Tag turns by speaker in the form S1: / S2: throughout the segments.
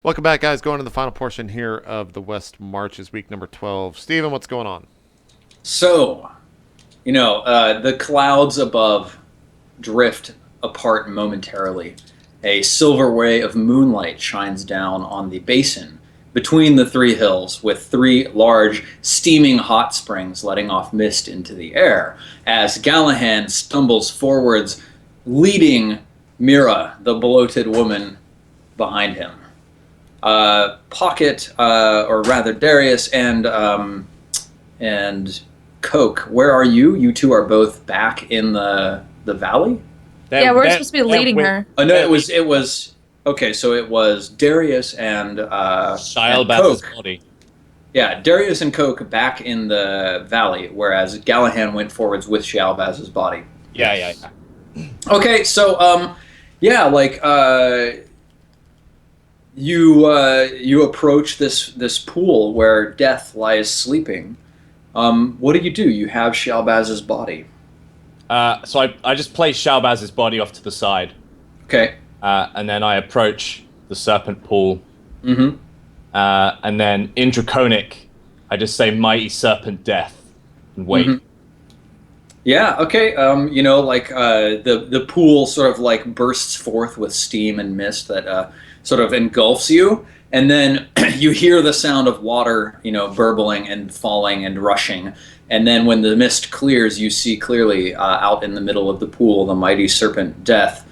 S1: Welcome back, guys. Going to the final portion here of the West Marches, week number 12. Steven, what's going on?
S2: So, the clouds above drift apart momentarily. A silver ray of moonlight shines down on the basin between the three hills, with three large, steaming hot springs letting off mist into the air, as Gallahan stumbles forwards, leading Mira, the bloated woman, behind him. Pokket, or rather Darius, and Coke, where are you? You two are both back in the valley?
S3: Yeah, we're supposed to be leading her.
S2: Oh, no, it was okay, so it was Darius and
S4: Shilebaz's body.
S2: Yeah, Darius and Coke back in the valley, whereas Gallahan went forwards with Shilebaz's body.
S4: Yeah.
S2: Okay, so you approach this pool where Death lies sleeping. What do? You have Shilebaz's body.
S4: So I just place Shilebaz's body off to the side.
S2: Okay.
S4: And then I approach the serpent pool.
S2: Mm-hmm.
S4: And then in Draconic, I just say Mighty Serpent Death and wait.
S2: Mm-hmm. Yeah, okay. The pool sort of like bursts forth with steam and mist that sort of engulfs you, and then you hear the sound of water, burbling and falling and rushing. And then when the mist clears, you see clearly out in the middle of the pool, the mighty serpent Death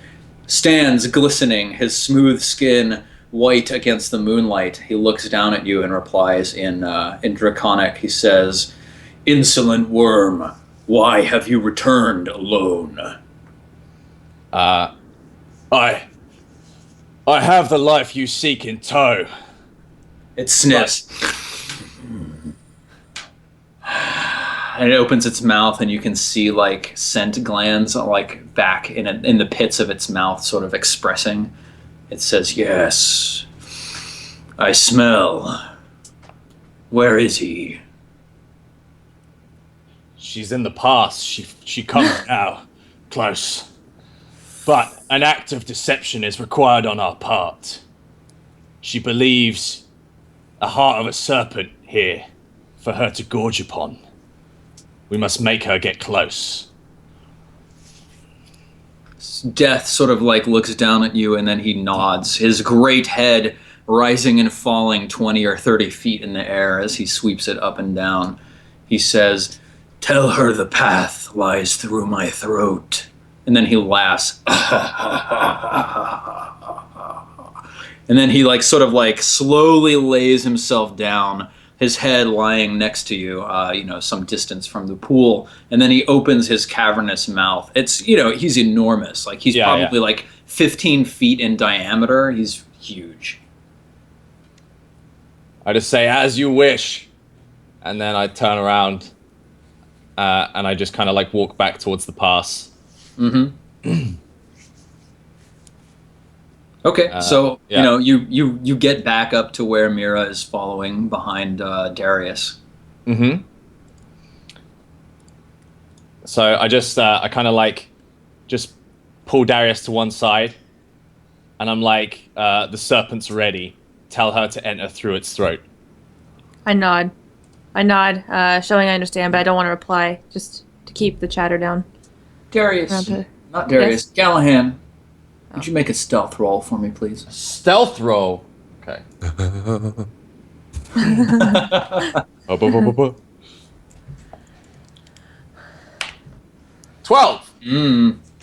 S2: stands glistening, his smooth skin white against the moonlight. He looks down at you and replies in Draconic. He says, "Insolent worm, why have you returned alone?"
S4: I have the life you seek in tow.
S2: It sniffs. And it opens its mouth, and you can see like scent glands like back in the pits of its mouth, sort of expressing. It says, "Yes, I smell. Where is he?"
S4: She's in the past. She comes now, close. But an act of deception is required on our part. She believes a heart of a serpent here for her to gorge upon. We must make her get close.
S2: Death sort of like looks down at you, and then he nods, his great head rising and falling 20 or 30 feet in the air as he sweeps it up and down. He says, "Tell her the path lies through my throat." And then he laughs. And then he like sort of like slowly lays himself down, his head lying next to you, some distance from the pool. And then he opens his cavernous mouth. It's, he's enormous. Like he's probably like 15 feet in diameter. He's huge.
S4: I just say, "As you wish." And then I turn around and I just kind of like walk back towards the pass.
S2: Mm-hmm. Okay, so
S4: yeah.
S2: you get back up to where Mira is following behind Darius.
S4: Mm-hmm. So I just I kind of like just pull Darius to one side, and I'm like, "The serpent's ready. Tell her to enter through its throat."
S3: I nod, showing I understand, but I don't want to reply, just to keep the chatter down.
S2: Darius, not Darius, yes? Gallahan, would you make a stealth roll for me, please?
S4: Stealth roll. Okay. 12.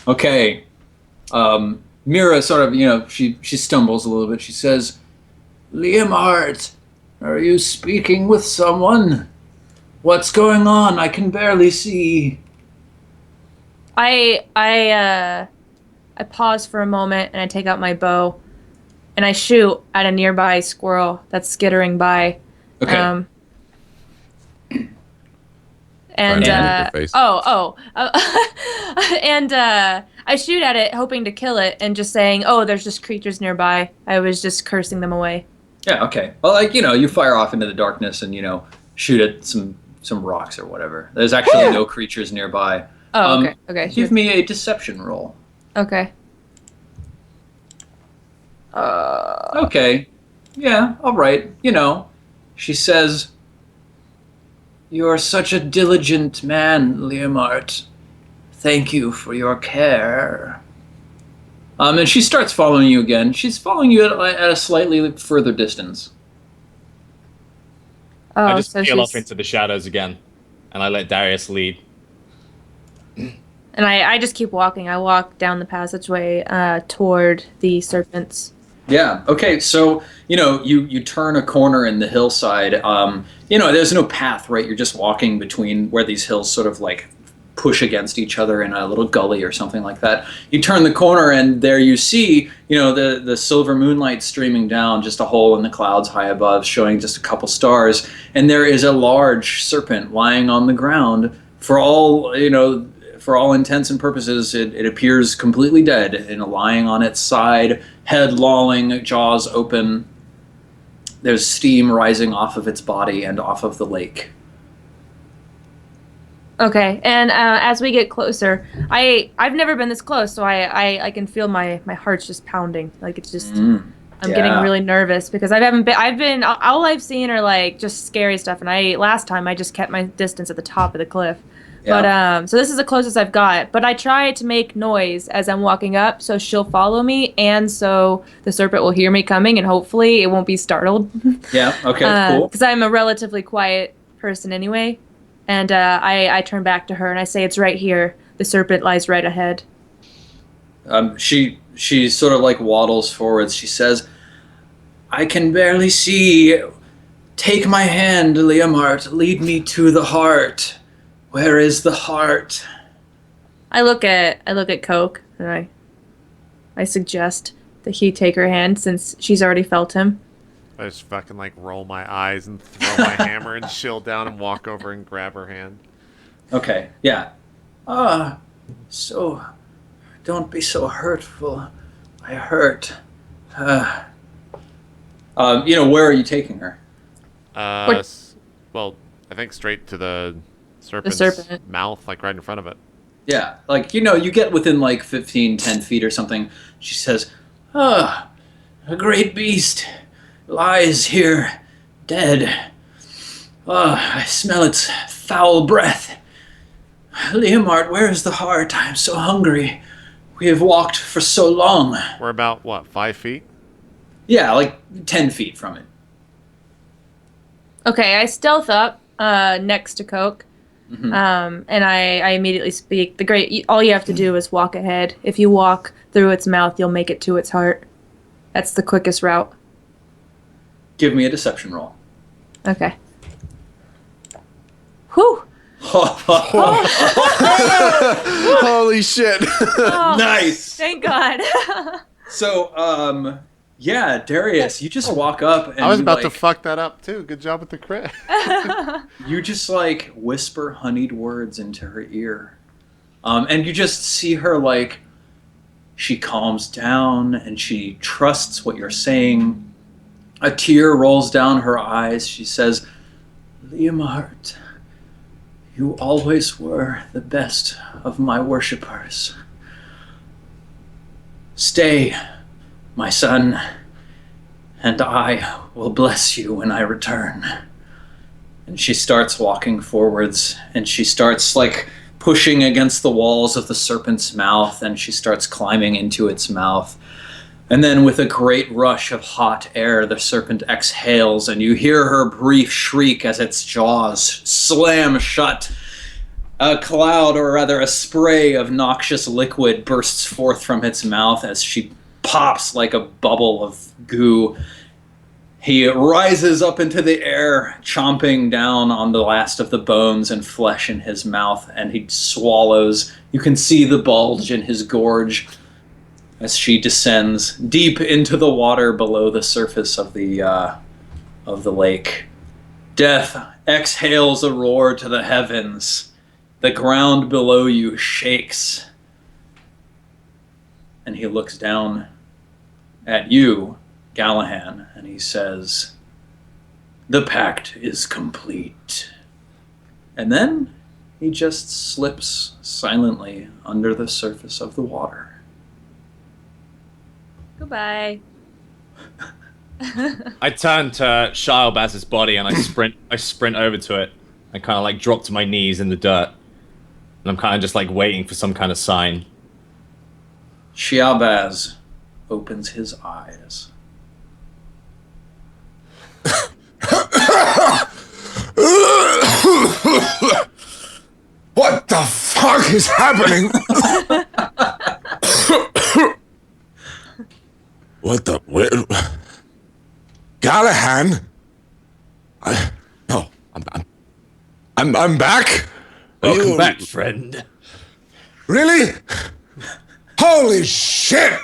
S2: Okay. Mira sort of, she stumbles a little bit. She says, "Liamhart, are you speaking with someone? What's going on? I can barely see."
S3: I pause for a moment, and I take out my bow, and I shoot at a nearby squirrel that's skittering by.
S2: Okay.
S3: And I shoot at it, hoping to kill it, and just saying, "Oh, there's just creatures nearby." I was just cursing them away.
S2: Yeah. Okay. Well, you fire off into the darkness and shoot at some rocks or whatever. There's actually no creatures nearby.
S3: Oh, okay. Okay.
S2: Give me a deception roll.
S3: Okay.
S2: Okay. Yeah, all right. You know, she says, "You are such a diligent man, Leomart. Thank you for your care." And she starts following you again. She's following you at a slightly further distance.
S4: I
S3: Oh,
S4: just
S3: so
S4: peel off
S3: she's
S4: into the shadows again, and I let Darius lead.
S3: and I just keep walking. I walk down the passageway toward the serpents.
S2: Yeah. Okay. So you turn a corner in the hillside. There's no path, right? You're just walking between where these hills sort of like push against each other in a little gully or something like that. You turn the corner, and there you see, the silver moonlight streaming down, just a hole in the clouds high above, showing just a couple stars. And there is a large serpent lying on the ground. For all intents and purposes, it appears completely dead and lying on its side, head lolling, jaws open. There's steam rising off of its body and off of the lake.
S3: Okay, and as we get closer, I've never been this close, so I can feel my heart's just pounding. Like it's just I'm getting
S2: Yeah.
S3: really nervous because I've been all I've seen are like just scary stuff, and last time I just kept my distance at the top of the cliff.
S2: Yeah.
S3: But so this is the closest I've got. But I try to make noise as I'm walking up, so she'll follow me, and so the serpent will hear me coming, and hopefully it won't be startled.
S2: Yeah. Okay. Cool.
S3: Because I'm a relatively quiet person anyway. And I turn back to her and I say, "It's right here. The serpent lies right ahead."
S2: She sort of like waddles forwards. She says, "I can barely see. Take my hand, Leomart. Lead me to the heart. Where is the heart?"
S3: I look at Coke and I suggest that he take her hand since she's already felt him.
S1: I just fucking like roll my eyes and throw my hammer and shield down and walk over and grab her hand.
S2: Okay. Yeah. So don't be so hurtful. I hurt. Where are you taking her?
S1: Well, I think straight to the serpent's
S3: serpent.
S1: mouth, like right in front of it.
S2: Yeah, like, you get within like 10 feet or something. She says, a great beast lies here, dead. I smell its foul breath. Leomart, where is the heart? I am so hungry. We have walked for so long.
S1: We're about, what, 5 feet?
S2: Yeah, like 10 feet from it.
S3: Okay, I stealth up next to Coke.
S2: Mhm.
S3: And I immediately speak. All you have to do is walk ahead. If you walk through its mouth, you'll make it to its heart. That's the quickest route.
S2: Give me a deception roll.
S3: Okay. Whew.
S1: Holy shit.
S3: Oh,
S2: Nice.
S3: Thank God.
S2: So, yeah, Darius, you just walk up and
S1: I was
S2: you,
S1: about to
S2: like,
S1: fuck that up too. Good job with the crit.
S2: you just like whisper honeyed words into her ear. And you just see her like, she calms down and she trusts what you're saying. A tear rolls down her eyes. She says, Leomart, you always were the best of my worshippers. Stay, my son, and I will bless you when I return. And she starts walking forwards, and she starts like pushing against the walls of the serpent's mouth, and she starts climbing into its mouth. And then with a great rush of hot air, the serpent exhales, and you hear her brief shriek as its jaws slam shut. A cloud, or rather a spray of noxious liquid bursts forth from its mouth as she pops like a bubble of goo. He rises up into the air, chomping down on the last of the bones and flesh in his mouth, and he swallows. You can see the bulge in his gorge as she descends deep into the water below the surface of the lake. Death exhales a roar to the heavens. The ground below you shakes. And he looks down at you, Gallahan, and he says, "The pact is complete." And then he just slips silently under the surface of the water.
S3: Goodbye.
S4: I turn to Shilebaz's body and I sprint over to it. I kind of like drop to my knees in the dirt. And I'm kind of just like waiting for some kind of sign.
S2: Shiabaz opens his eyes.
S5: What the fuck is happening? What the? Where? Gallahan? No, I'm back.
S4: Welcome back, friend.
S5: Really? Holy shit!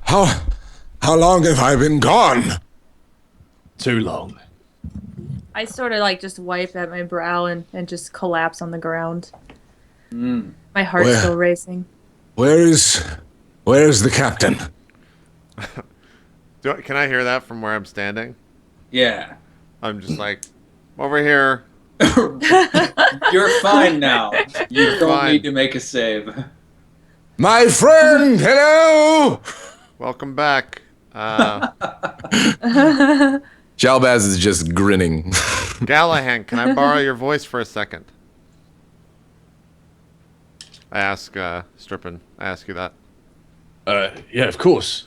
S5: How long have I been gone?
S4: Too long.
S3: I sort of like just wipe at my brow and just collapse on the ground. My heart's
S5: Where?
S3: still racing.
S5: Where's the captain?
S1: Can I hear that from where I'm standing?
S2: Yeah.
S1: I'm just like, over here.
S2: You're fine now. You don't
S1: Fine.
S2: need to make a save.
S5: My friend, hello!
S1: Welcome back.
S6: Shalbaz is just grinning.
S1: Gallahan, can I borrow your voice for a second? I ask Strippin. I ask you that.
S4: Yeah, of course.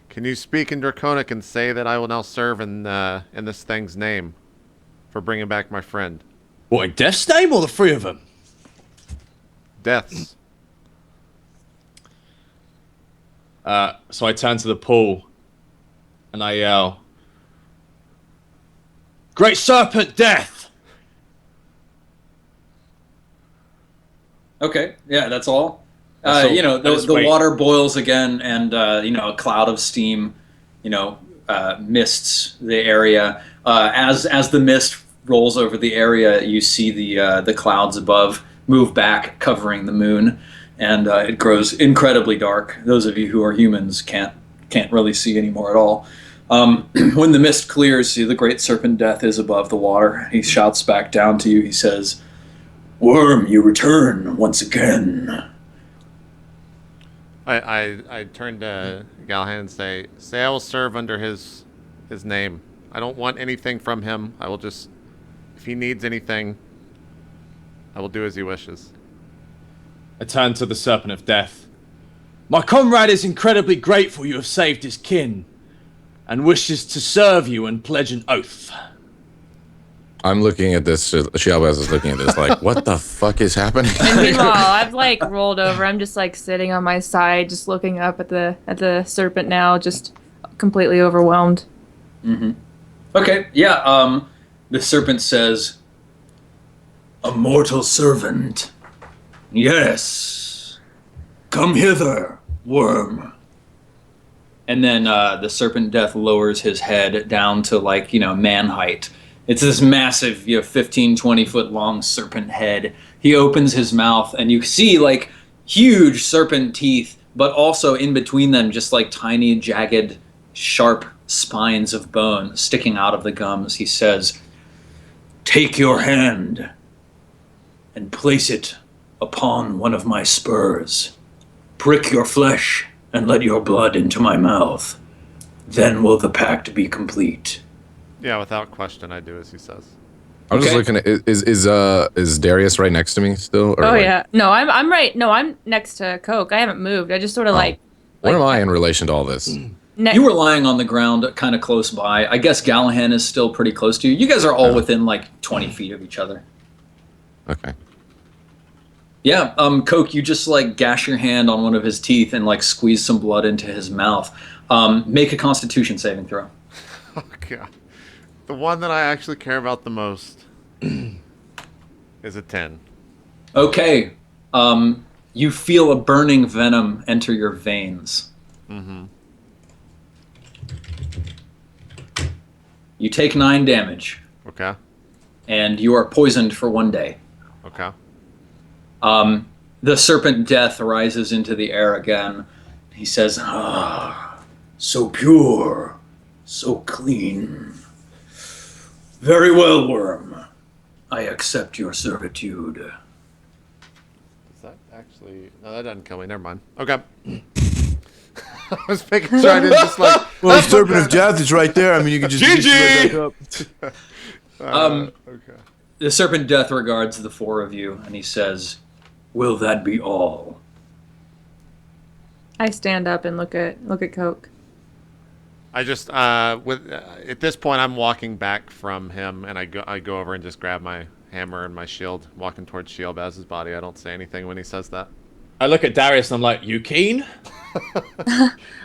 S1: Can you speak in Draconic and say that I will now serve in this thing's name for bringing back my friend?
S4: What, in Death's name or the three of them?
S1: Deaths.
S4: So I turn to the pool and I yell, Great Serpent Death!
S2: Okay, yeah, that's all.
S4: So,
S2: You know,
S4: I just
S2: the
S4: wait.
S2: water boils again, and you know, a cloud of steam, you know, mists the area. As the mist rolls over the area, you see the clouds above move back, covering the moon, and it grows incredibly dark. Those of you who are humans can't really see anymore at all. When the mist clears, see the great serpent Death is above the water. He shouts back down to you. He says, "Worm, you return once again."
S1: I turn to Gallahan and say I will serve under his name. I don't want anything from him. I will just, if he needs anything, I will do as he wishes.
S4: I turn to the Serpent of Death. My comrade is incredibly grateful you have saved his kin, and wishes to serve you and pledge an oath.
S6: I'm looking at this. Shalbaz is looking at this like, what the fuck is happening?
S3: And meanwhile, I've like rolled over. I'm just like sitting on my side, just looking up at the serpent now, just completely overwhelmed.
S2: Okay, yeah, the serpent says, "A mortal servant. Yes. Come hither, worm." And then the serpent Death lowers his head down to, like, you know, man height. It's this massive, 15, 20 foot long serpent head. He opens his mouth and you see like huge serpent teeth, but also in between them just like tiny, jagged, sharp spines of bone sticking out of the gums. He says, "Take your hand and place it upon one of my spurs. Prick your flesh and let your blood into my mouth. Then will the pact be complete."
S1: Yeah, without question, I do as he says.
S6: I'm just
S2: Okay.
S6: looking at is Darius right next to me still? Or
S3: Oh
S6: like,
S3: yeah, no, I'm right. No, I'm next to Coke. I haven't moved. I just sort of
S6: Where am I in relation to all this?
S2: You were lying on the ground kind of close by. I guess Gallahan is still pretty close to you. You guys are all within like 20 feet of each other.
S6: Okay.
S2: Yeah, Coke, you just like gash your hand on one of his teeth and like squeeze some blood into his mouth. Make a Constitution saving throw.
S1: Oh god. The one that I actually care about the most is a 10.
S2: Okay, you feel a burning venom enter your veins. You take 9 damage,
S1: Okay.
S2: and you are poisoned for 1 day.
S1: Okay.
S2: The serpent Death rises into the air again. He says, "Ah, so pure, so clean. Very well, worm. I accept your servitude."
S1: Does that actually... No, that doesn't kill me. Never mind. Okay. I was making sure I didn't just like.
S7: Well, the Serpent of Death is right there. I mean, you can just
S4: GG!
S7: right back up.
S1: Okay.
S2: The Serpent Death regards the four of you, and he says, "Will that be all?"
S3: I stand up and look at Coke.
S1: I just at this point I'm walking back from him, and I go over and just grab my hammer and my shield, walking towards Sheelbaz's body. I don't say anything when he says that.
S4: I look at Darius and I'm like, you keen?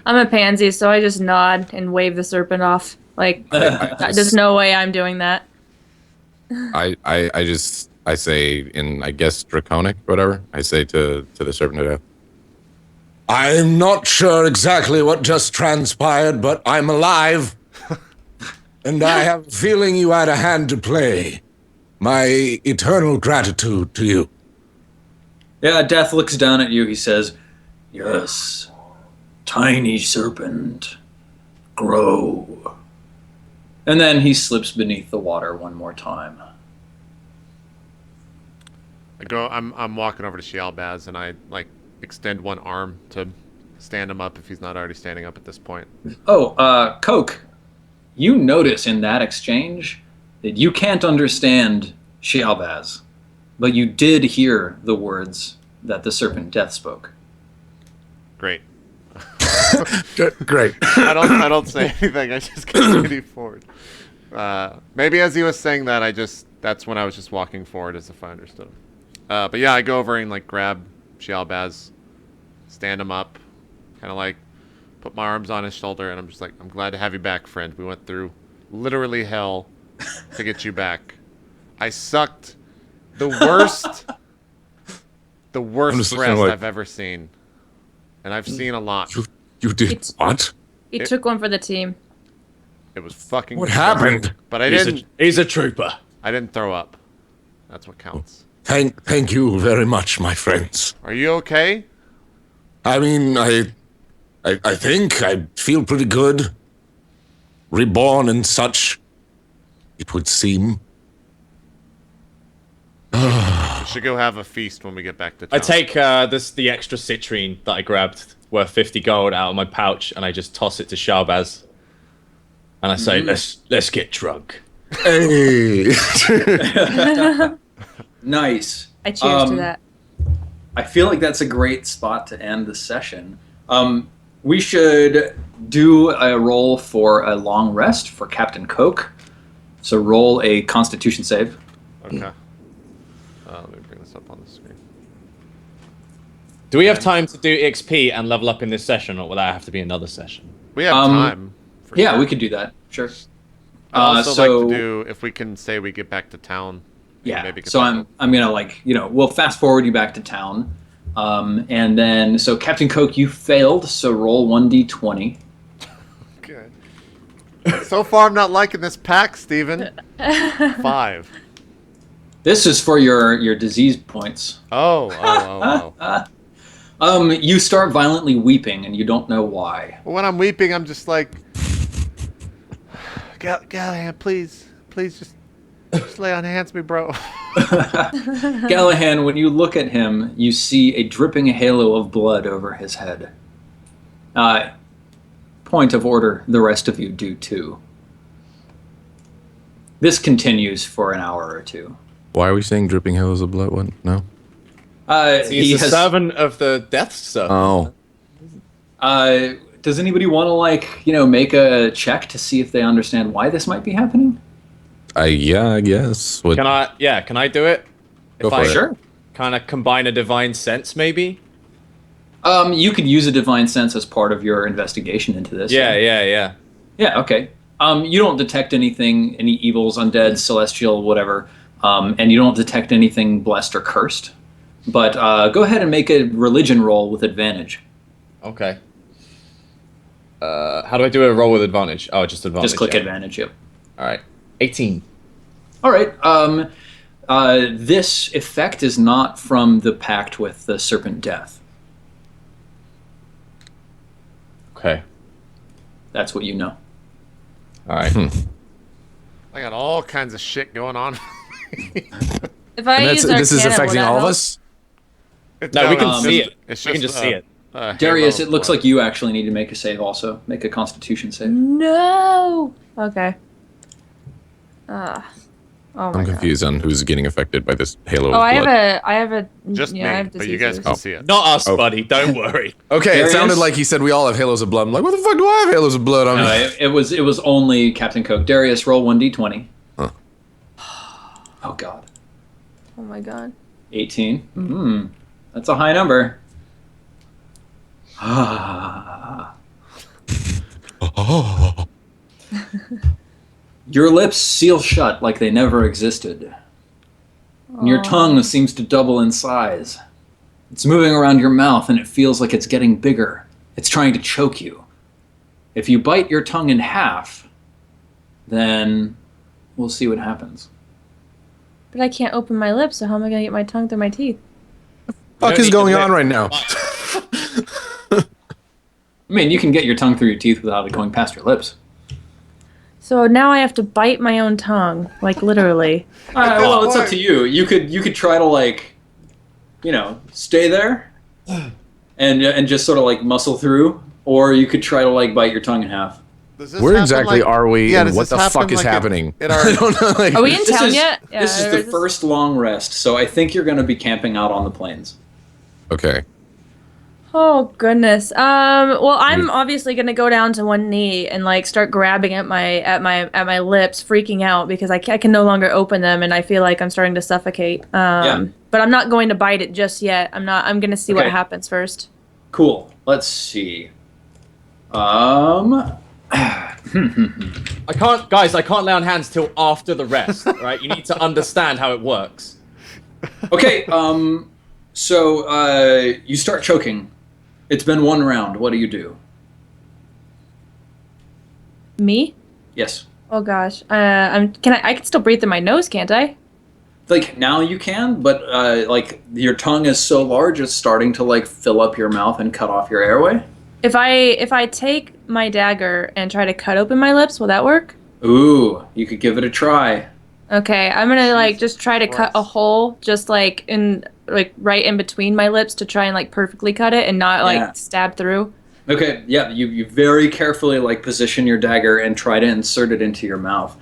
S3: I'm a pansy, so I just nod and wave the serpent off. Like, there's no way I'm doing that.
S6: I say in, I guess, Draconic, whatever. I say to the Serpent of Death.
S5: I'm not sure exactly what just transpired, but I'm alive. And I have a feeling you had a hand to play. My eternal gratitude to you.
S2: Yeah, Death looks down at you. He says, "Yes, tiny serpent, grow." And then he slips beneath the water one more time.
S1: I'm walking over to Sheelbaz, and I like extend one arm to stand him up if he's not already standing up at this point.
S2: Oh, Coke, you notice in that exchange that you can't understand Sheelbaz, but you did hear the words that the Serpent Death spoke.
S1: Great.
S5: Great.
S1: I don't say anything. I just continue forward. Maybe as he was saying that, that's when I was just walking forward, as if I understood him. But yeah, I go over and like grab Sheelbaz, stand him up, kind of like put my arms on his shoulder, and I'm just like, "I'm glad to have you back, friend. We went through literally hell to get you back. I sucked the worst breath I've ever seen, and I've seen a lot.
S5: You did what?
S3: He took one for the team.
S1: It was fucking.
S5: What happened?
S1: But I didn't.
S4: He's a trooper.
S1: I didn't throw up. That's what counts.
S5: Thank you very much, my friends.
S1: Are you okay?
S5: I mean, I think I feel pretty good. Reborn and such, it would seem.
S1: We should go have a feast when we get back to town.
S4: I take the extra citrine that I grabbed, worth 50 gold, out of my pouch, and I just toss it to Sheelbaz. And I say, let's get drunk.
S5: Hey.
S2: Nice.
S3: I cheers to that.
S2: I feel like that's a great spot to end the session. We should do a roll for a long rest for Captain Coke. So roll a Constitution save.
S1: Okay. Let me bring this up on the screen.
S4: Do we have time to do XP and level up in this session, or will that have to be another session?
S1: We have time.
S2: Yeah,
S1: sure.
S2: we could do that. Sure.
S1: I'd also like to do, if we can say we get back to town.
S2: Yeah.
S1: Maybe
S2: So I'm gonna we'll fast forward you back to town, and then so Captain Coke, you failed. So roll 1d20.
S1: Okay. So far, I'm not liking this pack, Steven. 5.
S2: This is for your disease points.
S1: Oh.
S2: You start violently weeping, and you don't know why.
S1: Well, when I'm weeping, I'm just like, Gallahan, please just lay on hands me, bro.
S2: Gallahan, when you look at him, you see a dripping halo of blood over his head. Point of order, the rest of you do too. This continues for an hour or two.
S6: Why are we saying dripping halos of blood? What? No.
S4: He's a servant of the Death Star.
S6: Oh.
S2: Does anybody want to make a check to see if they understand why this might be happening?
S6: Yeah, I guess.
S4: Can I do it?
S6: Go for it.
S2: Sure.
S4: Kind of combine a divine sense, maybe?
S2: You could use a divine sense as part of your investigation into this.
S4: Yeah.
S2: Yeah, okay. You don't detect anything, any evils, undead, celestial, whatever, and you don't detect anything blessed or cursed. But go ahead and make a religion roll with advantage.
S4: Okay. How do I do a roll with advantage? Oh, just advantage.
S2: Just click advantage, yep.
S4: All right. 18.
S2: All right. This effect is not from the pact with the Serpent Death.
S4: Okay.
S2: That's what you know.
S4: All right.
S1: I got all kinds of shit going on.
S3: If I use
S6: This is
S3: Arcana,
S6: affecting
S3: will that
S6: all of
S3: help?
S6: us?
S4: No, we can see it.
S1: It's
S4: We can just see it.
S2: Darius,
S1: halo
S2: it looks
S1: blood.
S2: like you actually need to make a save also. Make a Constitution save.
S3: No. Okay. Oh my
S6: I'm
S3: God.
S6: confused on who's getting affected by this halo
S3: Oh,
S6: of
S3: I
S6: blood.
S3: have a.
S1: Just
S3: yeah, I
S1: me,
S3: have
S1: but you guys
S3: diseases.
S1: can see it.
S4: Not us,
S6: Oh.
S4: buddy. Don't worry.
S5: Okay,
S2: Darius?
S5: it sounded like he said we all have halos of blood. I'm like, what the fuck do I have halos of blood?
S2: No, it was only Captain Coke. Darius, roll 1d20.
S6: Huh.
S2: Oh God.
S3: Oh my God.
S2: 18. That's a high number. Ah.
S5: Oh.
S2: Your lips seal shut like they never existed. And your tongue seems to double in size. It's moving around your mouth and it feels like it's getting bigger. It's trying to choke you. If you bite your tongue in half, then we'll see what happens.
S3: But I can't open my lips, so how am I gonna get my tongue through my teeth?
S5: Fuck is going on right now?
S2: I mean, you can get your tongue through your teeth without it going past your lips.
S3: So now I have to bite my own tongue, like literally.
S2: Well, it's up to you. You could try to like, stay there, and just sort of like muscle through, or you could try to like bite your tongue in half.
S1: Does this
S6: Where
S1: happen,
S6: exactly
S1: like-
S6: are we,
S1: Yeah,
S6: and
S1: does
S6: what
S1: this
S6: the
S1: happen,
S6: fuck is
S1: like,
S6: happening?
S1: in our-
S5: I don't know. Like,
S3: Are we in town yet?
S2: This is
S3: or
S2: the first long rest, so I think you're going to be camping out on the plains.
S6: Okay.
S3: Oh goodness. Well, I'm obviously gonna go down to one knee and like start grabbing at my lips, freaking out because I can no longer open them, and I feel like I'm starting to suffocate. But I'm not going to bite it just yet. I'm gonna see what
S2: Okay.
S3: happens first.
S2: Cool. Let's see.
S4: I can't lay on hands till after the rest, right? You need to understand how it works.
S2: Okay. So you start choking. It's been one round. What do you do?
S3: Me?
S2: Yes.
S3: Oh gosh. I can still breathe through my nose, can't I?
S2: Like now you can, but like your tongue is so large, it's starting to like fill up your mouth and cut off your airway.
S3: If I take my dagger and try to cut open my lips, will that work?
S2: Ooh, you could give it a try.
S3: Okay, I'm gonna like just try to cut a hole just like right in between my lips to try and like perfectly cut it and not like
S2: Yeah.
S3: stab through.
S2: Okay, yeah, you very carefully like position your dagger and try to insert it into your mouth.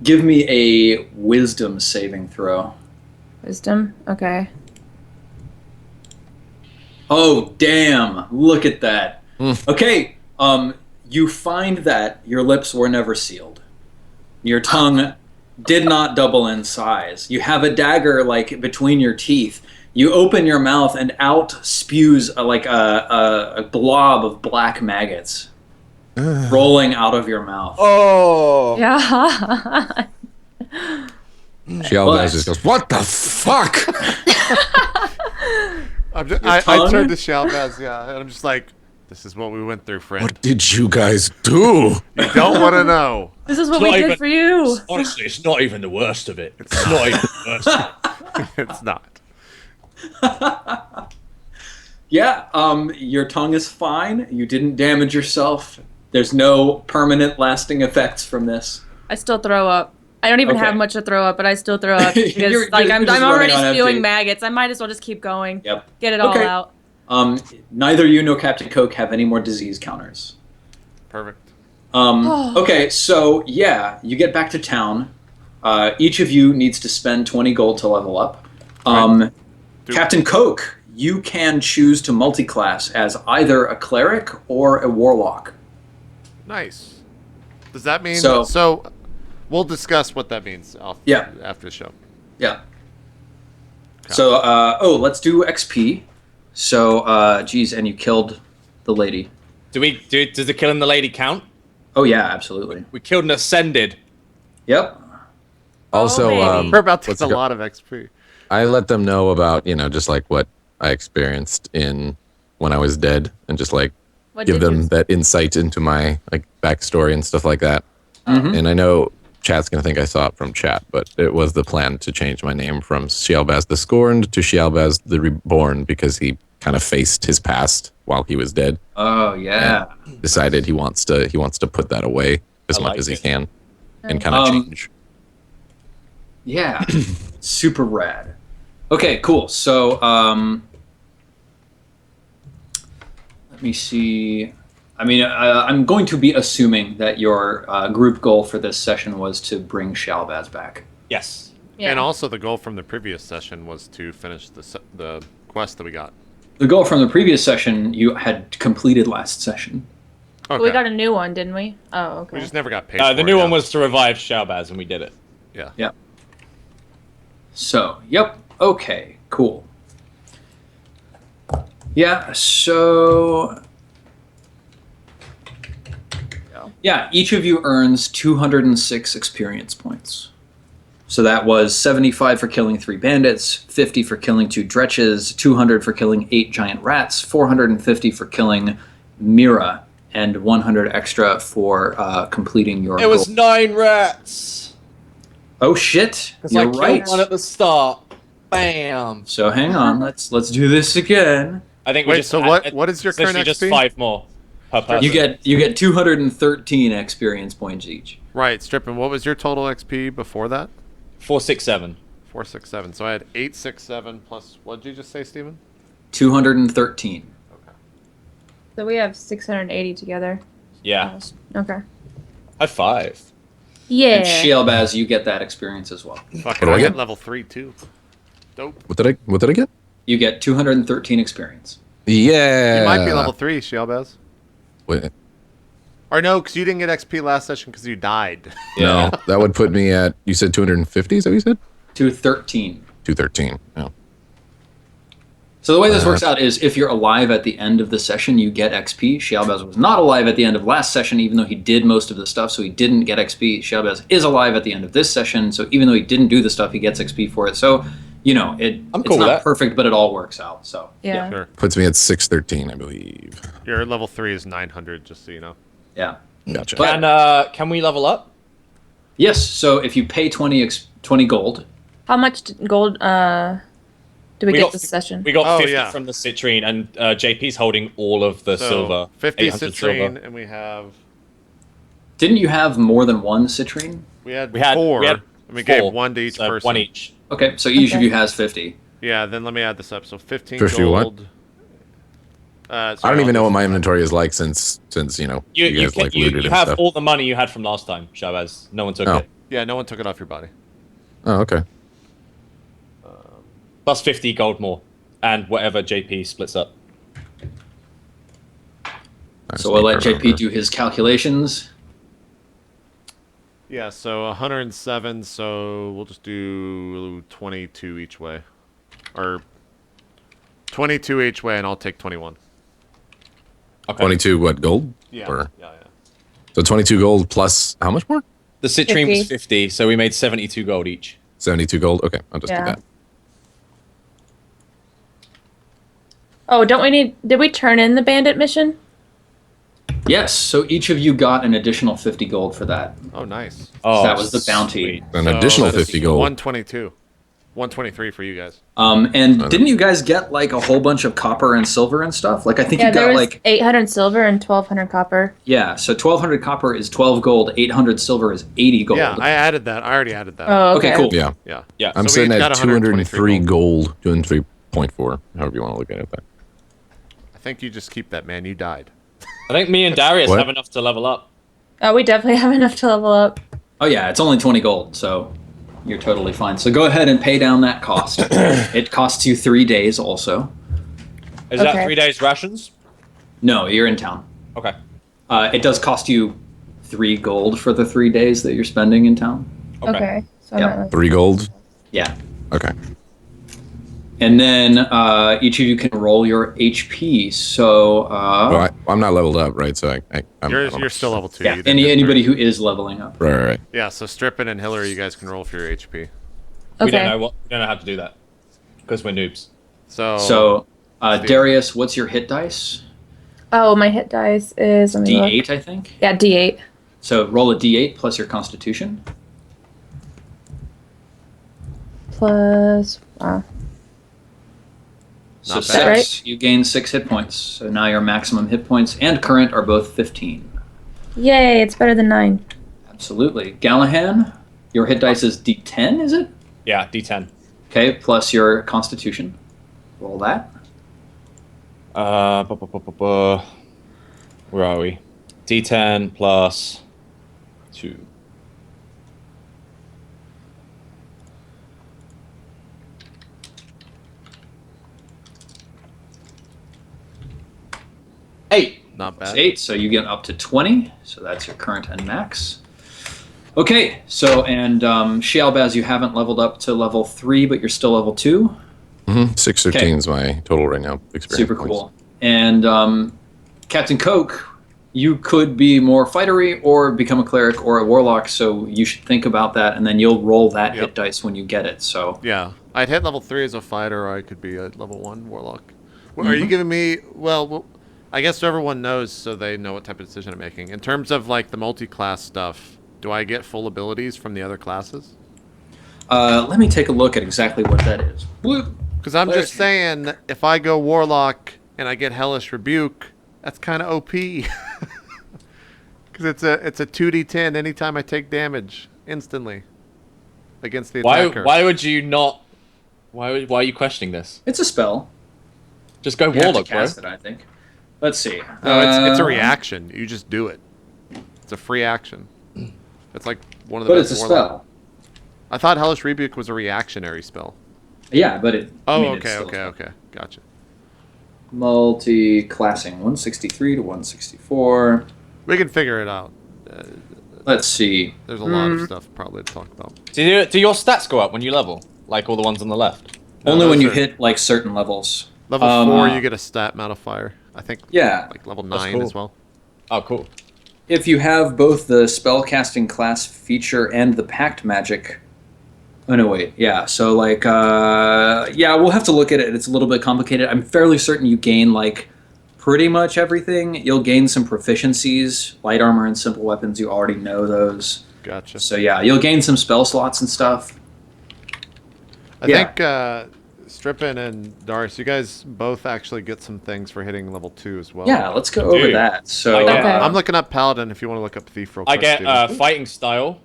S2: Give me a wisdom saving throw.
S3: Wisdom? Okay.
S2: Oh, damn. Look at that. Okay, you find that your lips were never sealed. Your tongue did not double in size. You have a dagger like between your teeth. You open your mouth and out spews a blob of black maggots rolling out of your mouth.
S7: Oh.
S3: Yeah.
S6: Shalbaz just goes, what the fuck?
S1: I
S2: tongue?
S1: turned to Shalbaz, yeah, and I'm just like, this is what we went through, friend.
S5: what did you guys do?
S1: You don't want to know.
S3: This is what
S4: It's
S3: we
S4: not
S3: did
S4: even-
S3: for you.
S4: Honestly, it's not even the worst of it. It's not even the worst of it.
S1: It's not.
S2: Yeah, your tongue is fine. You didn't damage yourself. There's no permanent lasting effects from this.
S3: I still throw up. I don't even
S2: Okay.
S3: have much to throw up, but I still throw up because
S2: You're
S3: like
S2: just
S3: I'm
S2: running
S3: already
S2: on empty.
S3: spewing maggots. I might as well just keep going.
S2: Yep.
S3: Get it all
S2: Okay.
S3: out.
S2: Neither you nor Captain Coke have any more disease counters.
S1: Perfect.
S2: Okay, so yeah, you get back to town. Each of you needs to spend 20 gold to level up. Captain Coke, you can choose to multi-class as either a cleric or a warlock.
S1: Nice. Does that mean
S2: So-
S1: we'll discuss what that means
S2: Yeah.
S1: after the show.
S2: Yeah. So, let's do XP. So, geez, and you killed the lady.
S4: Does the killing the lady count?
S2: Oh yeah, absolutely.
S4: We killed an ascended.
S2: Yep.
S6: Also,
S3: baby.
S1: We're about to
S6: what's
S1: get a
S6: it go-
S1: lot of XP.
S6: I let them know about, just like what I experienced when I was dead, and just like
S3: What
S6: give
S3: did
S6: them
S3: you-
S6: that insight into my like backstory and stuff like that. And I know chat's gonna think I saw it from chat, but it was the plan to change my name from Shalbaz the Scorned to Shalbaz the Reborn because he kind of faced his past while he was dead.
S2: Oh yeah.
S6: Decided he wants to put that away as
S4: I
S6: much
S4: like
S6: as he
S4: it.
S6: can, and kind of change.
S2: Yeah. Super rad. Okay, cool. So, me see. I mean, I'm going to be assuming that your group goal for this session was to bring Shalbaz back.
S4: Yes.
S3: Yeah.
S1: And also the goal from the previous session was to finish the quest that we got.
S2: The goal from the previous session you had completed last session.
S1: Okay.
S3: We got a new one, didn't we? Oh, okay.
S1: We just never got paid
S4: The
S1: for it,
S4: new one
S1: yeah.
S4: was to revive Shalbaz, and we did it.
S1: Yeah.
S2: Yeah. So, yep. Okay, cool. Yeah, so... Yeah, each of you earns 206 experience points. So that was 75 for killing 3 bandits, 50 for killing 2 dretches, 200 for killing 8 giant rats, 450 for killing Mira, and 100 extra for completing your
S4: It was
S2: goal.
S4: 9 rats.
S2: Oh shit,
S4: Because I
S2: you're
S4: killed
S2: right.
S4: one at the start. Bam.
S2: So hang on, let's do this again.
S4: I think we
S1: Wait,
S4: just
S1: so what is your current
S4: essentially just
S1: XP?
S4: 5 more per person.
S2: You get 213 experience points each.
S1: Right, Strippin, what was your total XP before that?
S4: 467.
S1: 467. So I had 867 plus, what did you just say, Steven?
S2: 213.
S3: So we have 680 together.
S4: Yeah.
S3: Okay.
S4: High 5.
S3: Yeah.
S2: And Shalbaz, you get that experience as well.
S1: Fucking,
S6: do I
S1: I
S6: get?
S1: get level 3 too. Dope.
S6: What did I get?
S2: You get 213 experience.
S6: Yeah.
S1: You might be level 3, Shielbaz.
S6: Wait,
S1: Or no, because you didn't get XP last session because you died.
S6: no, that would put me at. You said 250. Is that what you said?
S2: 213.
S6: 213. No.
S2: So the way this works out is if you're alive at the end of the session, you get XP. Shalbaz was not alive at the end of last session, even though he did most of the stuff, so he didn't get XP. Shalbaz is alive at the end of this session, so even though he didn't do the stuff, he gets XP for it. So, you know,
S4: I'm
S2: it's
S4: cool with
S2: not
S4: that.
S2: perfect, but it all works out. So
S3: Yeah.
S1: Sure.
S6: Puts me at 613, I believe.
S1: Your level 3 is 900, just so you know.
S2: yeah.
S6: Gotcha.
S2: But-
S4: And can we level up?
S2: Yes. So if you pay 20 gold,
S3: How much gold do we
S4: We
S3: get
S4: got-
S3: this session?
S4: We got
S1: Oh,
S4: 50
S1: yeah.
S4: from the citrine, and JP's holding all of the
S1: So
S4: silver.
S1: 50
S4: 800
S1: citrine,
S4: silver.
S1: and we have...
S2: didn't you have more than one citrine?
S1: We had,
S4: We had
S1: 4,
S4: we had
S1: and we
S4: 4,
S1: gave 1 to each
S4: so
S1: person.
S4: 1 each.
S2: Okay, so each of
S3: Okay.
S2: you has 50.
S1: Yeah, then let me add this up. So 15
S6: 50 what?
S1: gold.
S6: I don't even know what my inventory is like since you know you guys like looted
S4: you
S6: and
S4: have
S6: stuff.
S4: all the money you had from last time, Shabazz. No one took
S6: Oh.
S4: it.
S1: Yeah, no one took it off your body.
S6: Oh, okay.
S4: Plus 50 gold more, and whatever JP splits up.
S6: I just
S2: So I'll
S6: need
S2: let
S6: to
S2: JP
S6: remember.
S2: do his calculations.
S1: Yeah, so 107, so we'll just do 22 each way. Or 22 each way, and I'll take 21.
S4: Okay.
S6: 22 what gold?
S1: Yeah,
S6: Or,
S1: yeah.
S6: so 22 gold plus how much more?
S4: The citrine was
S3: 50.
S4: 50, so we made 72 gold each.
S6: 72 gold. Okay, I'll just
S3: Yeah.
S6: do that.
S3: Oh, did we turn in the bandit mission?
S2: Yes, so each of you got an additional 50 gold for that.
S1: Oh, nice.
S4: Oh,
S2: that was the bounty.
S4: sweet.
S6: An
S1: So
S6: additional
S1: that's
S6: 50 gold.
S1: 122. 123 for you guys.
S2: And didn't you guys get like a whole bunch of copper and silver and stuff? Like I think
S3: Yeah,
S2: you
S3: there
S2: got
S3: was
S2: like
S3: 800 silver and 1200 copper.
S2: yeah, so 1200 copper is 12 gold, 800 silver is 80 gold.
S1: Yeah, I added that. I already added that.
S3: Oh,
S2: Okay,
S3: okay.
S2: cool.
S6: Yeah,
S1: Yeah.
S4: Yeah.
S6: I'm
S1: So we
S6: sitting
S1: got
S6: at
S1: 123
S6: 203 gold, 203.4, however you want to look at it.
S1: I think you just keep that, man. You died.
S4: I think me and Darius
S6: What?
S4: have enough to level up.
S3: Oh, we definitely have enough to level up.
S2: Oh yeah, it's only 20 gold, so you're totally fine. So go ahead and pay down that cost. It costs you 3 days also.
S4: Is that
S3: Okay.
S4: 3 days rations?
S2: No, you're in town.
S4: Okay.
S2: It does cost you 3 gold for the 3 days that you're spending in town.
S3: Okay. So
S2: Yeah.
S3: I'm at,
S6: 3 gold.
S2: Yeah.
S6: Okay.
S2: And then each of you can roll your HP. So
S6: Well, I'm not leveled up, right? So I'm
S1: You're still level 2.
S2: yeah,
S1: You didn't get
S2: anybody
S1: through.
S2: who is leveling up.
S6: right.
S1: Yeah, so Strippin and Hillary, you guys can roll for your HP.
S4: We don't
S3: okay.
S4: know we don't know how to do that because we're noobs.
S1: So
S2: Darius, what's your hit dice?
S3: Oh, my hit dice is let me look.
S2: D8, I think.
S3: Yeah, D8.
S2: So roll a D8 plus your Constitution.
S3: Plus.
S2: So
S1: Not
S2: 6,
S1: bad.
S3: Right.
S2: you gain 6 hit points. So now your maximum hit points and current are both 15.
S3: Yay! It's better than 9.
S2: Absolutely. Gallahan, your hit dice is D10, is it?
S4: Yeah, D10.
S2: Okay, plus your Constitution. Roll that.
S4: Where are we? D10 plus 2. Eight.
S1: Not bad.
S2: 8, so you get up to 20. So that's your current and max. Okay, so and Shialbaz, you haven't leveled up to level 3, but you're still level 2.
S6: 613 is my total right now. Experience
S2: Super
S6: points.
S2: cool. And Captain Coke, you could be more fightery or become a cleric or a warlock, so you should think about that, and then you'll roll that hit dice when you get it. So
S1: Yeah, I'd hit level 3 as a fighter, or I could be a level 1 warlock. Well, are you giving me? Well, I guess everyone knows, so they know what type of decision I'm making. In terms of like the multi-class stuff, do I get full abilities from the other classes?
S2: let me take a look at exactly what that is.
S1: Because I'm just saying, if I go warlock and I get hellish rebuke, that's kind of OP. Because it's a 2d10 anytime I take damage instantly against the attacker.
S4: Why would you not? Why are you questioning this?
S2: It's a spell.
S4: Just go
S2: You have to
S4: warlock, bro.
S2: cast it, I think. Let's see.
S1: No, it's a reaction. You just do it. It's a free action. It's like one of the
S2: But
S1: best
S2: it's a
S1: warlock.
S2: spell.
S1: I thought hellish rebuke was a reactionary spell.
S2: Yeah, but it.
S1: Oh,
S2: I mean, it's
S1: okay,
S2: still-
S1: okay. Gotcha.
S2: Multi-classing, 163 to 164.
S1: We can figure it out.
S2: Let's see.
S1: There's a lot of stuff probably to talk about.
S4: Do your stats go up when you level? Like all the ones on the left?
S2: Only when
S1: those
S2: you
S1: are-
S2: hit like certain levels.
S1: Level 4, you get a stat modifier. I think.
S2: Yeah.
S1: Like level
S4: That's
S1: 9
S4: cool.
S1: as well.
S4: Oh, cool.
S2: If you have both the spellcasting class feature and the pact magic. Oh no, wait. Yeah. So like, yeah, we'll have to look at it. It's a little bit complicated. I'm fairly certain you gain like pretty much everything. You'll gain some proficiencies, light armor and simple weapons. You already know those.
S1: Gotcha.
S2: So yeah, you'll gain some spell slots and stuff.
S1: I
S2: Yeah.
S1: think Strippin and Darius, you guys both actually get some things for hitting level 2 as well.
S2: Yeah, let's go over
S4: Dude.
S2: that. So
S4: I get-
S3: Okay.
S1: I'm looking up Paladin if you want to look up Thief real
S4: I
S1: quick.
S4: get
S1: Steven.
S4: fighting style,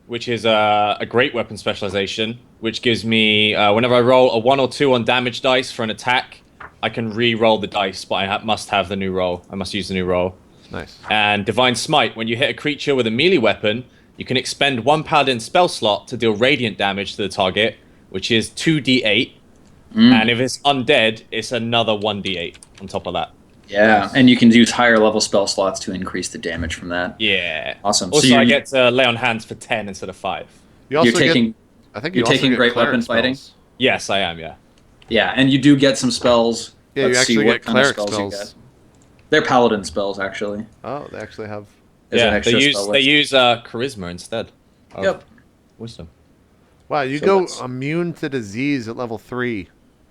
S4: which is a great weapon specialization, which gives me whenever I roll a 1 or 2 on damage dice for an attack, I can re-roll the dice, but I must have the new roll. I must use the new roll.
S1: Nice.
S4: And Divine Smite, when you hit a creature with a melee weapon, you can expend 1 paladin spell slot to deal radiant damage to the target, which is 2d8. And if it's undead, it's another 1d8 on top of that.
S2: yeah, and you can use higher level spell slots to increase the damage from that.
S4: Yeah.
S2: Awesome.
S4: Also,
S2: So
S4: I
S2: you-
S4: get to lay on hands for 10 instead of 5.
S1: You also
S2: You're taking.
S1: get, I think
S2: you're
S1: you also
S2: taking
S1: get
S2: great
S1: cleric
S2: weapon fighting?
S1: spells.
S4: Yes, I am, yeah.
S2: Yeah, and you do get some spells.
S1: Yeah,
S2: Let's
S1: you
S2: see
S1: actually
S2: what
S1: get
S2: kind of
S1: cleric
S2: spells
S1: spells.
S2: you get. They're paladin spells, actually.
S1: Oh, they actually have.
S2: As an
S4: Yeah,
S2: extra spell
S4: they
S2: list.
S4: use charisma instead of
S2: Yep.
S4: wisdom.
S1: Wow, you
S2: So
S1: go
S2: let's-
S1: immune to disease at level 3.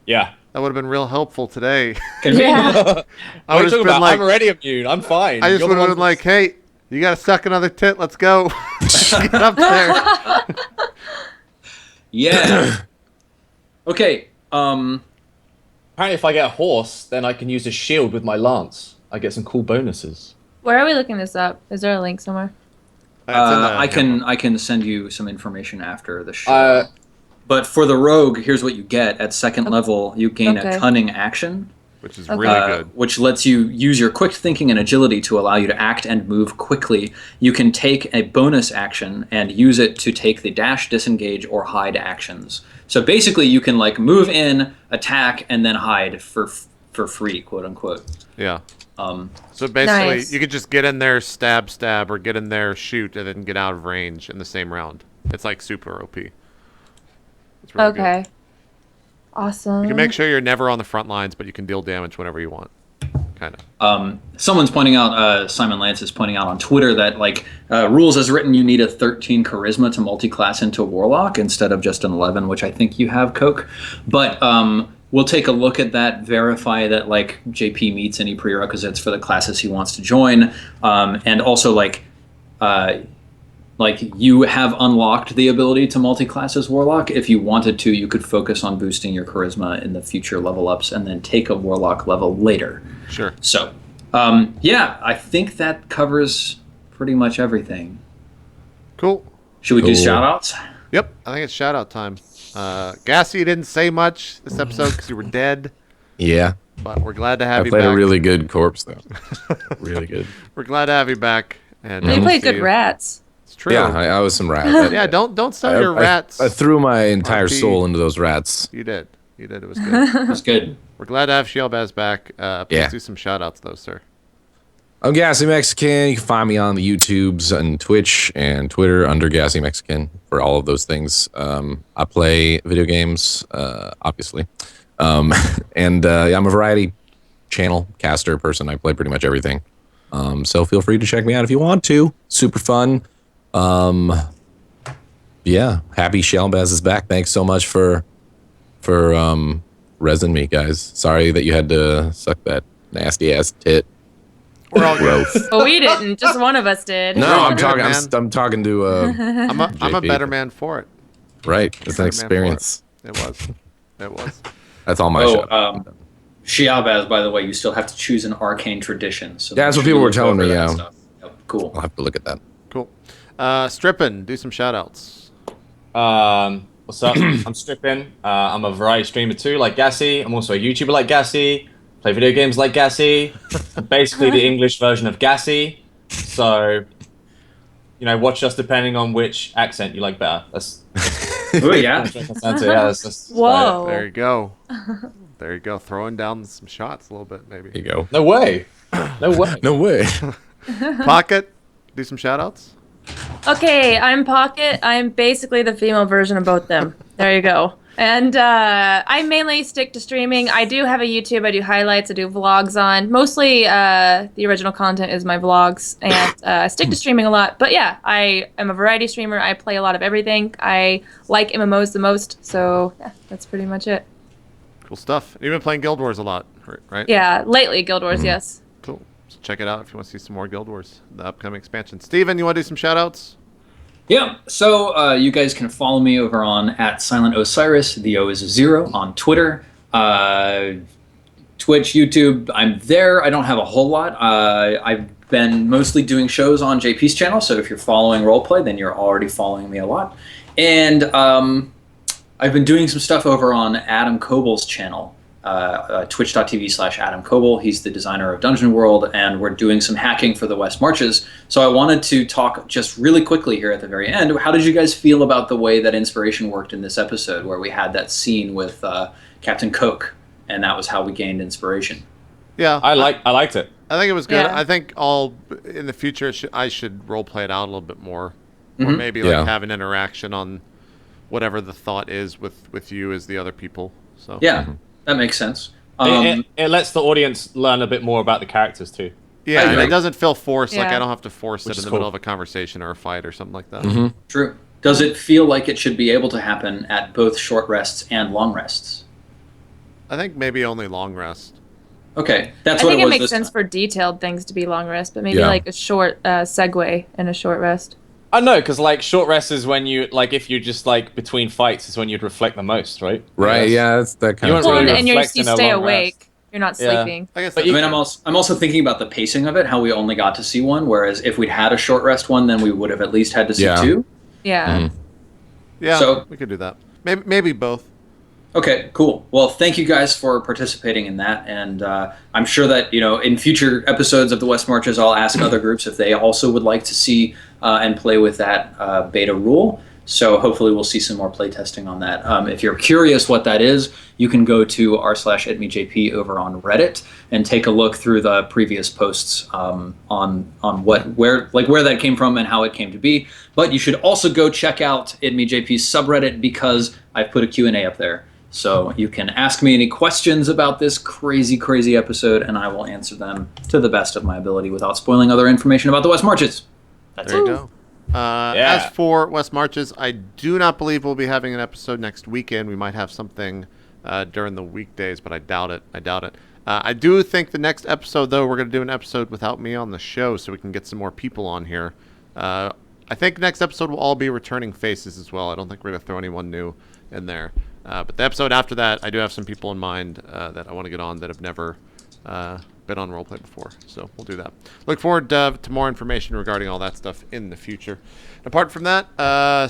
S4: Yeah.
S1: That would have been real helpful today.
S2: Convenient.
S3: Yeah.
S1: I
S4: What are
S1: would
S4: you
S1: have
S4: talking
S1: been
S4: about?
S1: like,
S4: I'm already immune. I'm fine.
S1: I just
S4: You're
S1: would
S4: the
S1: have
S4: one
S1: been like, hey, you gotta suck another tit. Let's go. Get up there.
S2: Yeah. Okay.
S4: Apparently, if I get a horse, then I can use a shield with my lance. I get some cool bonuses.
S3: Where are we looking this up? Is there a link somewhere?
S1: It's in the
S2: I can send you some information after the show.
S4: Uh,
S2: But for the rogue, here's what you get. At second level, you gain a
S3: Okay.
S2: cunning action,
S1: which is
S3: Okay.
S1: really good.
S2: which lets you use your quick thinking and agility to allow you to act and move quickly. You can take a bonus action and use it to take the dash, disengage, or hide actions. So basically, you can like move in, attack, and then hide for free, quote unquote.
S1: Yeah.
S2: Um,
S1: So basically,
S3: Nice.
S1: you could just get in there, stab, or get in there, shoot, and then get out of range in the same round. It's like super OP. It's really good.
S3: Okay. Awesome.
S1: You can make sure you're never on the front lines, but you can deal damage whenever you want. Kind of.
S2: Someone's pointing out, Simon Lance is pointing out on Twitter that like rules as written, you need a 13 charisma to multi-class into warlock instead of just an 11, which I think you have, Coke. But we'll take a look at that, verify that like JP meets any prerequisites for the classes he wants to join, and also like you have unlocked the ability to multi-class as warlock. If you wanted to, you could focus on boosting your charisma in the future level ups and then take a warlock level later.
S1: Sure.
S2: So, yeah, I think that covers pretty much everything.
S1: Cool.
S2: Should we do
S6: Cool.
S2: shout outs?
S1: Yep. I think it's shout out time. Gassy didn't say much this episode because you were dead.
S6: Yeah.
S1: But we're glad to have
S6: I
S1: you
S6: played
S1: back.
S6: a really good corpse though. Really good.
S1: We're glad to have you back. And
S3: You
S1: we'll
S3: played
S1: see
S3: good
S1: you.
S3: rats.
S1: It's true.
S6: Yeah, I was some rat.
S1: Yeah, don't sell your
S6: I
S1: rats.
S6: threw my entire
S1: RP.
S6: soul into those rats.
S1: You did. You did. It was good.
S2: That's good.
S1: We're glad to have Shielbaz back. Please
S6: Yeah.
S1: do some shout-outs, though, sir.
S6: I'm GassyMexican. You can find me on the YouTubes and Twitch and Twitter under GassyMexican for all of those things. I play video games, obviously. And yeah, I'm a variety channel caster person. I play pretty much everything. So feel free to check me out if you want to. Super fun. Yeah, happy Shielbaz is back. Thanks so much for resin me, guys. Sorry that you had to suck that nasty ass tit.
S1: We're all good.
S6: Growth.
S3: But we didn't. Just one of us did.
S6: No,
S1: You're
S6: I'm
S1: good,
S6: talking.
S1: man.
S6: I'm talking to.
S1: I'm a
S6: JP.
S1: better man for it.
S6: Right, it's an
S1: Better man for
S6: experience.
S1: It was. It was.
S6: That's all my
S2: Oh,
S6: show.
S2: Shiabaz, by the way, you still have to choose an arcane tradition. So
S6: Yeah, that's
S2: make
S6: what people
S2: you
S6: were
S2: look
S6: telling
S2: over
S6: me,
S2: that
S6: yeah.
S2: stuff. Yep, cool.
S6: I'll have to look at that.
S1: Cool. Strippin, do some shout-outs.
S4: What's up? I'm Strippin. I'm a variety streamer too, like Gassy. I'm also a YouTuber like Gassy. Play video games like Gassy. I'm basically the English version of Gassy. So, watch us depending on which accent you like better. That's
S2: Oh, yeah.
S4: that's
S3: Whoa.
S1: There you go. There you go. Throwing down some shots a little bit, maybe.
S6: There you go.
S4: No way. No way.
S6: No way.
S1: Pokket, do some shout-outs.
S3: Okay, I'm Pokket. I'm basically the female version of both them. There you go. And I mainly stick to streaming. I do have a YouTube. I do highlights. I do vlogs on. Mostly the original content is my vlogs. And I stick to streaming a lot. But yeah, I am a variety streamer. I play a lot of everything. I like MMOs the most. So yeah, that's pretty much it.
S1: Cool stuff. You've been playing Guild Wars a lot, right?
S3: Yeah, lately Guild Wars, yes.
S1: Cool. So check it out if you want to see some more Guild Wars, the upcoming expansion. Steven, you want to do some shout-outs?
S2: Yeah, so you guys can follow me over on @SilentOsiris. The O is a 0 on Twitter, Twitch, YouTube. I'm there. I don't have a whole lot. I've been mostly doing shows on JP's channel, so if you're following RollPlay, then you're already following me a lot. And I've been doing some stuff over on Adam Coble's channel, twitch.tv/Adam Coble. He's the designer of Dungeon World, and we're doing some hacking for the West Marches. So I wanted to talk just really quickly here at the very end. How did you guys feel about the way that inspiration worked in this episode, where we had that scene with Captain Coke, and that was how we gained inspiration?
S1: Yeah.
S4: I liked it.
S1: I think it was good.
S3: Yeah.
S1: I think in the future I should role play it out a little bit more, or
S2: Mhm.
S1: maybe
S6: Yeah.
S1: like have an interaction on whatever the thought is with you as the other people. So
S2: Yeah, that makes sense.
S4: It lets the audience learn a bit more about the characters too.
S1: yeah,
S2: I
S1: and
S2: agree.
S1: it doesn't feel forced. Like
S3: Yeah.
S1: I don't have to force
S4: Which
S1: it in
S4: is
S1: the
S4: cool.
S1: middle of a conversation or a fight or something like that.
S2: True. Does it feel like it should be able to happen at both short rests and long rests?
S1: I think maybe only long rest.
S2: Okay, that's
S3: I
S2: what
S3: think
S2: it
S3: it
S2: was
S3: makes
S2: this
S3: sense
S2: time.
S3: for detailed things to be long rest, but maybe
S6: Yeah.
S3: like a short segue and a short rest.
S4: I know, because like short rest is when you if you're just like between fights is when you'd reflect the most, right?
S6: Right. Yeah. That's that kind
S4: You
S6: of.
S4: want
S3: Well,
S4: really
S3: and you
S4: reflect in a
S3: stay
S4: long
S3: awake.
S4: rest.
S3: You're not
S4: Yeah.
S3: sleeping.
S1: I guess.
S4: But
S1: that's
S2: I mean, I'm also thinking about the pacing of it, how we only got to see one, whereas if we'd had a short rest one, then we would have at least had to see
S6: Yeah.
S2: two.
S3: Yeah.
S1: yeah,
S2: so-
S1: we could do that. Maybe both.
S2: Okay, cool. Well, thank you guys for participating in that, and I'm sure that in future episodes of the West Marches, I'll ask other groups if they also would like to see and play with that beta rule. So hopefully we'll see some more playtesting on that. If you're curious what that is, you can go to r/itmeJP over on Reddit and take a look through the previous posts on where that came from and how it came to be. But you should also go check out itmeJP's subreddit, because I've put a Q&A up there. So you can ask me any questions about this crazy, crazy episode, and I will answer them to the best of my ability without spoiling other information about the West Marches. That's
S1: There
S2: it.
S1: you go.
S4: Yeah.
S1: As for West Marches, I do not believe we'll be having an episode next weekend. We might have something during the weekdays, but I doubt it. I do think the next episode, though, we're going to do an episode without me on the show so we can get some more people on here. I think next episode will all be returning faces as well. I don't think we're going to throw anyone new in there. But the episode after that, I do have some people in mind that I want to get on that have never been on roleplay before, so we'll do that. Look forward to more information regarding all that stuff in the future. Apart from that,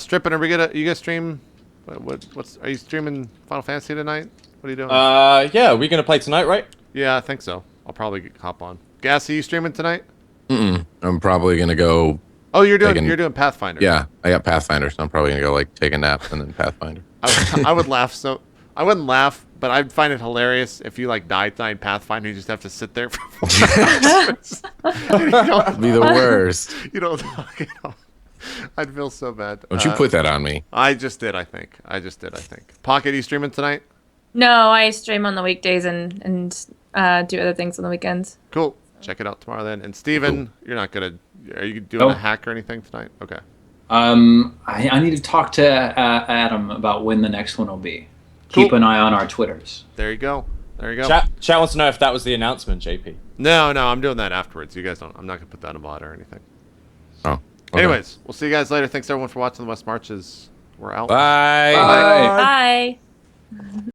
S1: Strippin, are you guys stream? Are you streaming Final Fantasy tonight? What are you doing?
S4: Yeah, we're gonna play tonight, right?
S1: Yeah, I think so. I'll probably hop on. Gassy, you streaming tonight?
S6: I'm probably gonna go.
S1: Oh, you're doing Pathfinder.
S6: Yeah, I got Pathfinder, so I'm probably gonna go like take a nap and then Pathfinder.
S1: I would laugh. So I wouldn't laugh, but I'd find it hilarious if you like died in Pathfinder. You just have to sit there for 4 hours.
S6: Be the worst.
S1: You don't talk at all. I'd feel so bad.
S6: Don't you put that on me?
S1: I just did. I think. Pocket, you streaming tonight?
S3: No, I stream on the weekdays and do other things on the weekends.
S1: Cool. Check it out tomorrow then. And Steven,
S6: Cool.
S1: you're not gonna. Are you doing a hack or anything tonight? Okay.
S2: I need to talk to Adam about when the next one will be.
S1: Cool.
S2: Keep an eye on our Twitters.
S1: There you go.
S4: Chat wants to know if that was the announcement, JP.
S1: No, I'm doing that afterwards. You guys don't. I'm not gonna put that in bot or anything.
S6: Oh. Okay.
S1: Anyways, we'll see you guys later. Thanks everyone for watching the West Marches. We're out.
S6: Bye.
S2: Bye.
S3: Bye.